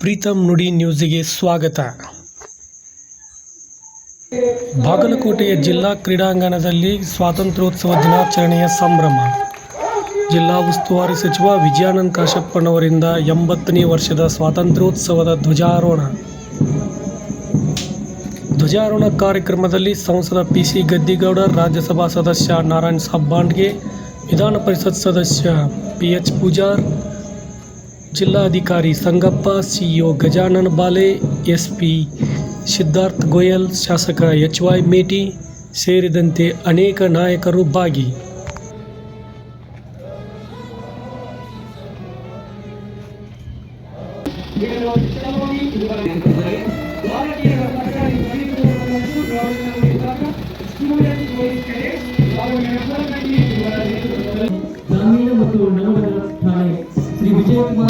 ಪ್ರೀತಮ್ ನುಡಿ ನ್ಯೂಸ್ಗೆ ಸ್ವಾಗತ. ಬಾಗಲಕೋಟೆಯ ಜಿಲ್ಲಾ ಕ್ರೀಡಾಂಗಣದಲ್ಲಿ ಸ್ವಾತಂತ್ರ್ಯೋತ್ಸವ ದಿನಾಚರಣೆಯ ಸಂಭ್ರಮ. ಜಿಲ್ಲಾ ಉಸ್ತುವಾರಿ ಸಚಿವ ವಿಜಯಾನಂದ ಕಾಶಪ್ಪನವರಿಂದ 80ನೇ ವರ್ಷದ ಸ್ವಾತಂತ್ರ್ಯೋತ್ಸವದ ಧ್ವಜಾರೋಹಣ ಕಾರ್ಯಕ್ರಮದಲ್ಲಿ ಸಂಸದ ಪಿಸಿ ಗದ್ದಿಗೌಡ, ರಾಜ್ಯಸಭಾ ಸದಸ್ಯ ನಾರಾಯಣ ಸಾಬ್ ಬಾಂಡ್ಗೆ, ವಿಧಾನ ಪರಿಷತ್ ಸದಸ್ಯ ಪಿಎಚ್ ಪೂಜಾರ್, ಜಿಲ್ಲಾಧಿಕಾರಿ ಸಂಗಪ್ಪ, ಸಿಇಒ ಗಜಾನನ ಬಾಲೆ, ಎಸ್ಪಿ ಸಿದ್ಧಾರ್ಥ ಗೋಯಲ್, ಶಾಸಕ ಎಚ್.ವೈ. ಮೇಟಿ ಸೇರಿದಂತೆ ಅನೇಕ ನಾಯಕರು ಭಾಗಿ.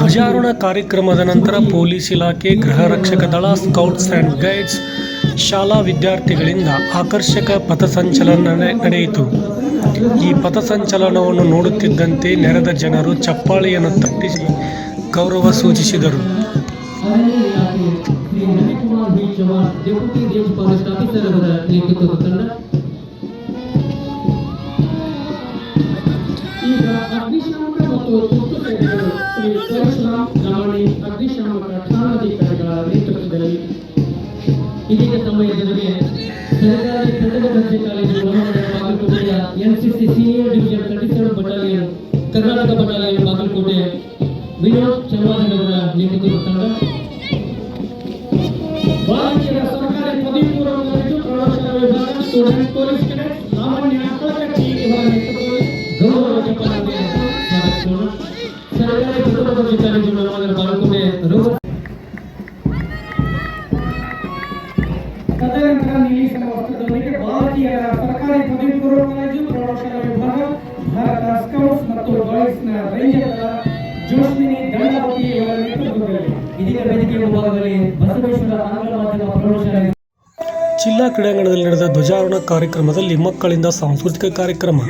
ಧ್ವಜಾರೋಹಣ ಕಾರ್ಯಕ್ರಮದ ನಂತರ ಪೊಲೀಸ್ ಇಲಾಖೆ, ಗೃಹ ರಕ್ಷಕ ದಳ, ಸ್ಕೌಟ್ಸ್ ಆ್ಯಂಡ್ ಗೈಡ್ಸ್, ಶಾಲಾ ವಿದ್ಯಾರ್ಥಿಗಳಿಂದ ಆಕರ್ಷಕ ಪಥಸಂಚಲನ ನಡೆಯಿತು. ಈ ಪಥಸಂಚಲನವನ್ನು ನೋಡುತ್ತಿದ್ದಂತೆ ನೆರೆದ ಜನರು ಚಪ್ಪಾಳೆಯನ್ನು ತಟ್ಟಿಸಿ ಗೌರವ ಸೂಚಿಸಿದರು. ಇದೀಗ ಸಮಯದಲ್ಲಿ ಸರ್ಕಾರಿ ಪ್ರಥಮ ದರ್ಜೆ ಕಾಲೇಜು ಬಾಗಲಕೋಟೆಯ NCC senior division 37 battalion Karnataka battalion Bagalkote Vinod Chamvadanavar ನೇತೃತ್ವದ ತಂಡ, ಭಾರತೀಯ ಸರ್ಕಾರಿ ಪದವಿ ಪೂರ್ವ ಕಾಲೇಜು ಪ್ರೌಢಶಾಲಾ ವಿಭಾಗ student police cadet Lavanya Kalakatti ಇವರ ನೇತೃತ್ವದಲ್ಲಿ ಗೌರವ ಚಪ್ಪಾಳೆ ಸ್ವಾಗತಿಸೋಣ. ಸರ್ಕಾರಿ ಪ್ರಥಮ ದರ್ಜೆ ಕಾಲೇಜು ಬಾಗಲಕೋಟೆ ತದನಂತರ ನೀಲಿ ವಸ್ತ್ರದೊಂದಿಗೆ ಭಾರತೀಯ ಸರ್ಕಾರಿ ಪದವಿ ಪೂರ್ವ ಕಾಲೇಜು ಪ್ರೌಢಶಾಲಾ ವಿಭಾಗ ಭಾರತ ಸ್ಕೌಟ್ಸ್ ಮತ್ತು ಗೈಡ್ಸ್ನ ರೇಂಜರ್ ಜೋಶ್ವಿನಿ ದಂಡಾವತಿ ಅವರ ನೇತೃತ್ವದಲ್ಲಿ ಇದೀಗ ವೇದಿಕೆ ವಿಭಾಗದಲ್ಲಿ ಬಸವೇಶ್ವರ ಆಂಗ್ಲ ಮಾಧ್ಯಮ ಪ್ರೌಢಶಾಲೆ ಜಿಲ್ಲಾ ಕ್ರೀಡಾಂಗಣದಲ್ಲಿ ನಡೆದ ಧ್ವಜಾರೋಹಣ ಕಾರ್ಯಕ್ರಮದಲ್ಲಿ ಮಕ್ಕಳಿಂದ ಸಾಂಸ್ಕೃತಿಕ ಕಾರ್ಯಕ್ರಮ.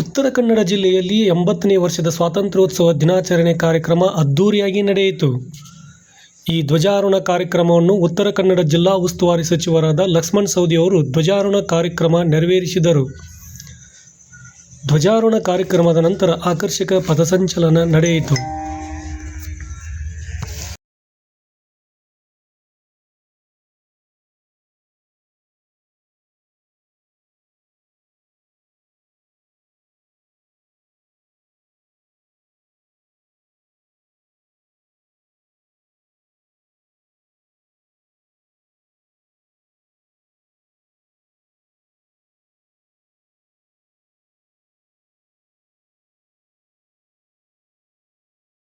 ಉತ್ತರ ಕನ್ನಡ ಜಿಲ್ಲೆಯಲ್ಲಿ 80ನೇ ವರ್ಷದ ಸ್ವಾತಂತ್ರ್ಯೋತ್ಸವ ದಿನಾಚರಣೆ ಕಾರ್ಯಕ್ರಮ ಅದ್ದೂರಿಯಾಗಿ ನಡೆಯಿತು. ಈ ಧ್ವಜಾರೋಹಣ ಕಾರ್ಯಕ್ರಮವನ್ನು ಉತ್ತರ ಕನ್ನಡ ಜಿಲ್ಲಾ ಉಸ್ತುವಾರಿ ಸಚಿವರಾದ ಲಕ್ಷ್ಮಣ ಸವದಿ ಅವರು ಧ್ವಜಾರೋಹಣ ಕಾರ್ಯಕ್ರಮ ನೆರವೇರಿಸಿದರು. ಧ್ವಜಾರೋಹಣ ಕಾರ್ಯಕ್ರಮದ ನಂತರ ಆಕರ್ಷಕ ಪಥಸಂಚಲನ ನಡೆಯಿತು.